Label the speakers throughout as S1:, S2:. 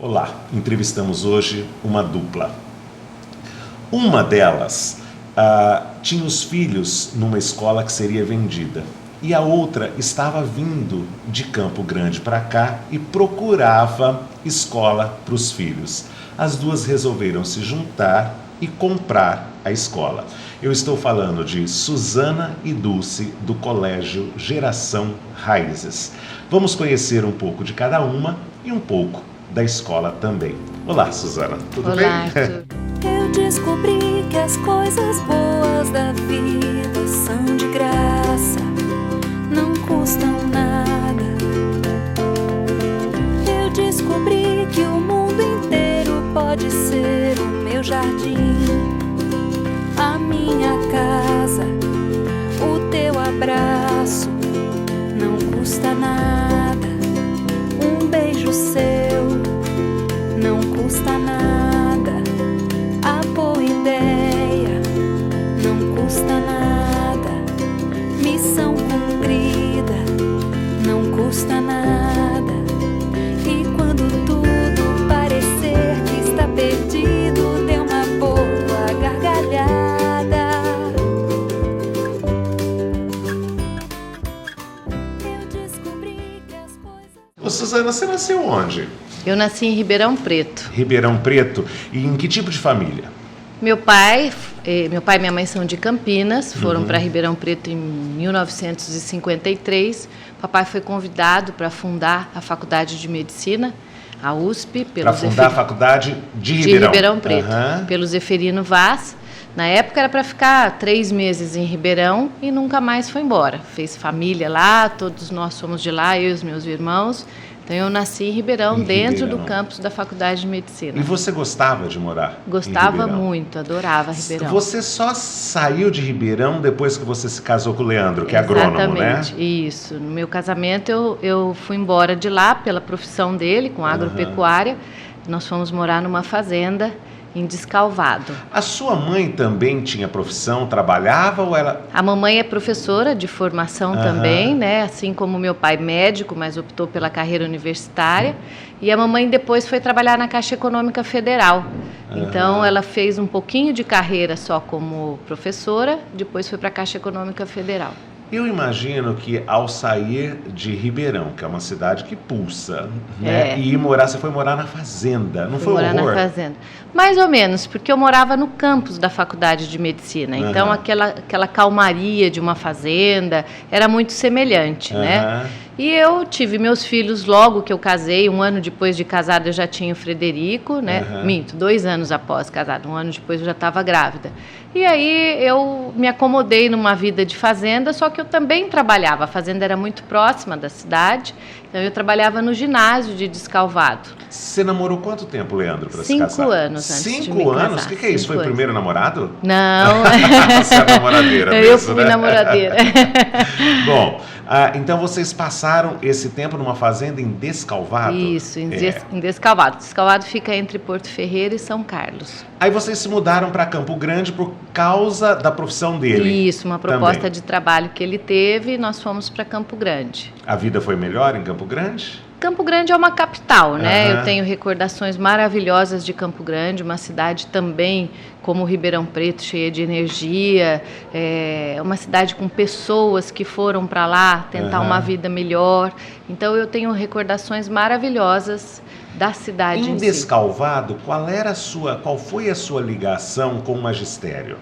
S1: Olá, entrevistamos hoje uma dupla. Uma delas tinha os filhos numa escola que seria vendida e a outra estava vindo de Campo Grande para cá e procurava escola para os filhos. As duas resolveram se juntar e comprar a escola. Eu estou falando de Suzana e Dulce, do Colégio Geração Raízes. Vamos conhecer um pouco de cada uma e um pouco da escola também. Olá, Suzana, tudo bem?
S2: Olá, Arthur.
S3: Eu descobri que as coisas boas da vida são de graça, não custam nada. Eu descobri que o mundo inteiro pode ser o meu jardim, a minha casa, o teu abraço, não custa nada. Um beijo seu não custa nada. A boa ideia não custa nada. Missão cumprida não custa nada. E quando tudo parecer que está perdido, dê uma boa gargalhada. Eu descobri que as coisas...
S1: Ô, Suzana, você nasceu onde?
S2: Eu nasci em Ribeirão Preto.
S1: Ribeirão Preto. E em que tipo de família?
S2: Meu pai e minha mãe são de Campinas, foram para Ribeirão Preto em 1953. Papai foi convidado para fundar a Faculdade de Medicina, a USP,
S1: Para fundar a faculdade de Ribeirão.
S2: Ribeirão Preto,
S1: Aham.
S2: pelo Zeferino Vaz. Na época era para ficar 3 meses em Ribeirão e nunca mais foi embora. Fez família lá, todos nós somos de lá, eu e os meus irmãos. Então eu nasci em Ribeirão, dentro do campus da Faculdade de Medicina.
S1: E você gostava de morar em
S2: Gostava
S1: Ribeirão?
S2: muito, adorava Ribeirão.
S1: Você só saiu de Ribeirão depois que você se casou com o Leandro, que é agrônomo, né?
S2: Exatamente, isso. No meu casamento eu fui embora de lá pela profissão dele, com agropecuária. Nós fomos morar numa fazenda em Descalvado.
S1: A sua mãe também tinha profissão, trabalhava ou ela...
S2: A mamãe é professora de formação também, né? Assim como meu pai, médico, mas optou pela carreira universitária. E a mamãe depois foi trabalhar na Caixa Econômica Federal. Então, ela fez um pouquinho de carreira só como professora, depois foi para a Caixa Econômica Federal.
S1: Eu imagino que ao sair de Ribeirão, que é uma cidade que pulsa, né? E ir morar, você foi morar na fazenda, não foi
S2: morar
S1: horror?
S2: na fazenda. Mais ou menos, porque eu morava no campus da Faculdade de Medicina. Então, aquela calmaria de uma fazenda era muito semelhante, né? E eu tive meus filhos logo que eu casei. 1 ano depois de casada eu já tinha o Frederico, né? Minto, 2 anos após casada. 1 ano depois eu já estava grávida. E aí eu me acomodei numa vida de fazenda, só que eu também trabalhava. A fazenda era muito próxima da cidade, então eu trabalhava no ginásio de Descalvado.
S1: Você namorou quanto tempo, Leandro, para se
S2: 5
S1: casar?
S2: anos antes de me
S1: 5 anos?
S2: casar.
S1: O que é isso?
S2: 5
S1: Foi o
S2: anos.
S1: primeiro namorado?
S2: Não.
S1: Você é namoradeira mesmo,
S2: Eu fui namoradeira.
S1: Bom, então vocês passaram esse tempo numa fazenda em Descalvado?
S2: Isso, em Descalvado. Descalvado fica entre Porto Ferreira e São Carlos.
S1: Aí vocês se mudaram para Campo Grande por causa da profissão dele?
S2: Isso, uma proposta
S1: também.
S2: de trabalho que ele teve e nós fomos para Campo Grande.
S1: A vida foi melhor em Campo Grande?
S2: Campo Grande é uma capital, né? Eu tenho recordações maravilhosas de Campo Grande, uma cidade também como Ribeirão Preto, cheia de energia, uma cidade com pessoas que foram para lá tentar uma vida melhor. Então eu tenho recordações maravilhosas da cidade
S1: Em
S2: em si.
S1: Descalvado, qual foi a sua ligação com o magistério?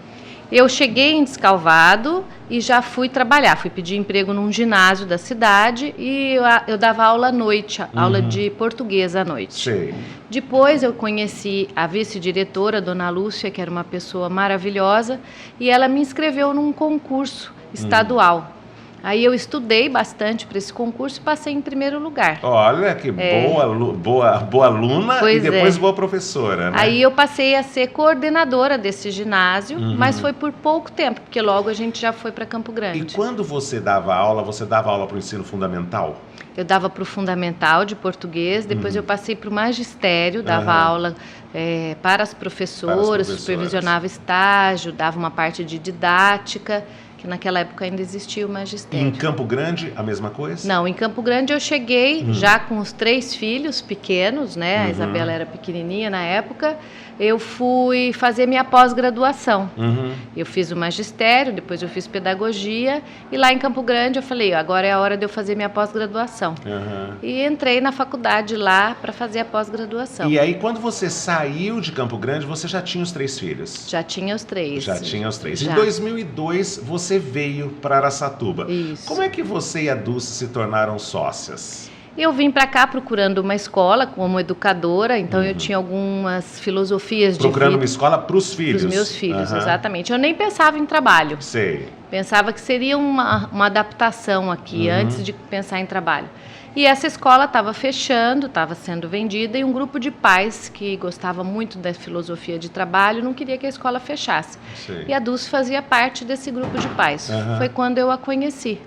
S2: Eu cheguei em Descalvado e já fui trabalhar, fui pedir emprego num ginásio da cidade e eu dava aula à noite, aula de português à noite.
S1: Sei.
S2: Depois eu conheci a vice-diretora, Dona Lúcia, que era uma pessoa maravilhosa, e ela me inscreveu num concurso estadual. Aí eu estudei bastante para esse concurso e passei em primeiro lugar.
S1: Olha que boa aluna
S2: Pois
S1: e depois
S2: é.
S1: boa professora, né?
S2: Aí eu passei a ser coordenadora desse ginásio, mas foi por pouco tempo, porque logo a gente já foi para Campo
S1: E
S2: Grande.
S1: quando você dava aula para o ensino fundamental?
S2: Eu dava para o fundamental de português, depois eu passei para o magistério, dava aula para as professoras, supervisionava estágio, dava uma parte de didática que naquela época ainda existia o
S1: E
S2: magistério.
S1: em Campo Grande, a mesma coisa?
S2: Não, em Campo Grande eu cheguei já com os 3 filhos pequenos, né? A Isabela era pequenininha na época. Eu fui fazer minha pós-graduação. Eu fiz o magistério, depois eu fiz pedagogia, e lá em Campo Grande eu falei, agora é a hora de eu fazer minha pós-graduação. E entrei na faculdade lá para fazer a pós-graduação.
S1: E aí, quando você saiu de Campo Grande, você já tinha os 3 filhos?
S2: Já tinha os 3.
S1: Já tinha os 3.
S2: Já.
S1: Em 2002, você veio para Araçatuba.
S2: Isso.
S1: Como é que você e a Dulce se tornaram sócias?
S2: Eu vim para cá procurando uma escola como educadora, então eu tinha algumas filosofias de
S1: Procurando
S2: vida
S1: uma escola para os filhos?
S2: para os meus filhos, exatamente. Eu nem pensava em trabalho.
S1: Sei.
S2: Pensava que seria uma adaptação aqui, antes de pensar em trabalho. E essa escola estava fechando, estava sendo vendida, e um grupo de pais que gostava muito da filosofia de trabalho não queria que a escola fechasse.
S1: Sei.
S2: E a Dulce fazia parte desse grupo de pais. Foi quando eu a conheci.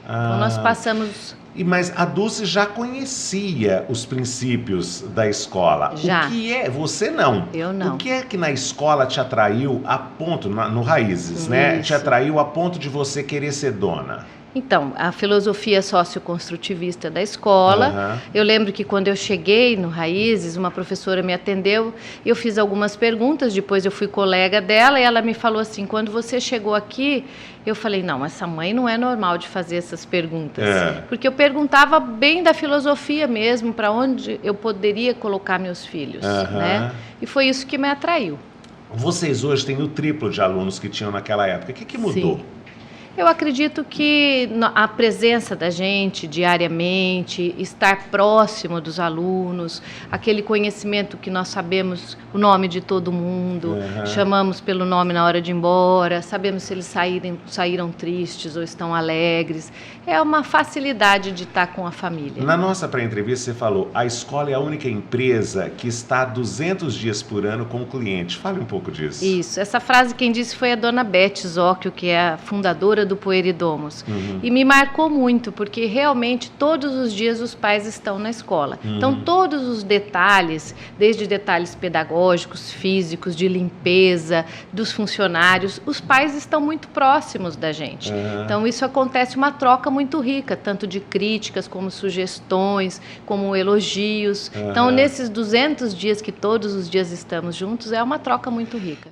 S2: Então nós passamos...
S1: Mas a Dulce já conhecia os princípios da escola.
S2: Já.
S1: O que é? Você não.
S2: Eu não.
S1: O que é que na escola te atraiu a ponto, no Raízes, né?
S2: Isso.
S1: Te atraiu a ponto de você querer ser dona?
S2: Então, a filosofia socioconstrutivista da escola. Eu lembro que quando eu cheguei no Raízes, uma professora me atendeu, eu fiz algumas perguntas, depois eu fui colega dela e ela me falou assim, quando você chegou aqui, eu falei, não, essa mãe não é normal de fazer essas perguntas. Porque eu perguntava bem da filosofia mesmo, para onde eu poderia colocar meus filhos, né? E foi isso que me atraiu.
S1: Vocês hoje têm o triplo de alunos que tinham naquela época. O que mudou?
S2: Sim. Eu acredito que a presença da gente diariamente, estar próximo dos alunos, aquele conhecimento que nós sabemos o nome de todo mundo, chamamos pelo nome na hora de ir embora, sabemos se eles saíram tristes ou estão alegres. É uma facilidade de estar com a família.
S1: Na nossa pré-entrevista você falou, a escola é a única empresa que está 200 dias por ano com o cliente. Fale um pouco disso.
S2: Isso. Essa frase quem disse foi a dona Beth Zóquio, que é a fundadora do Pueridomos. E me marcou muito, porque realmente todos os dias os pais estão na escola. Então todos os detalhes, desde detalhes pedagógicos, físicos, de limpeza, dos funcionários, os pais estão muito próximos da gente. Então isso acontece uma troca muito rica, tanto de críticas, como sugestões, como elogios. Então nesses 200 dias que todos os dias estamos juntos, é uma troca muito rica.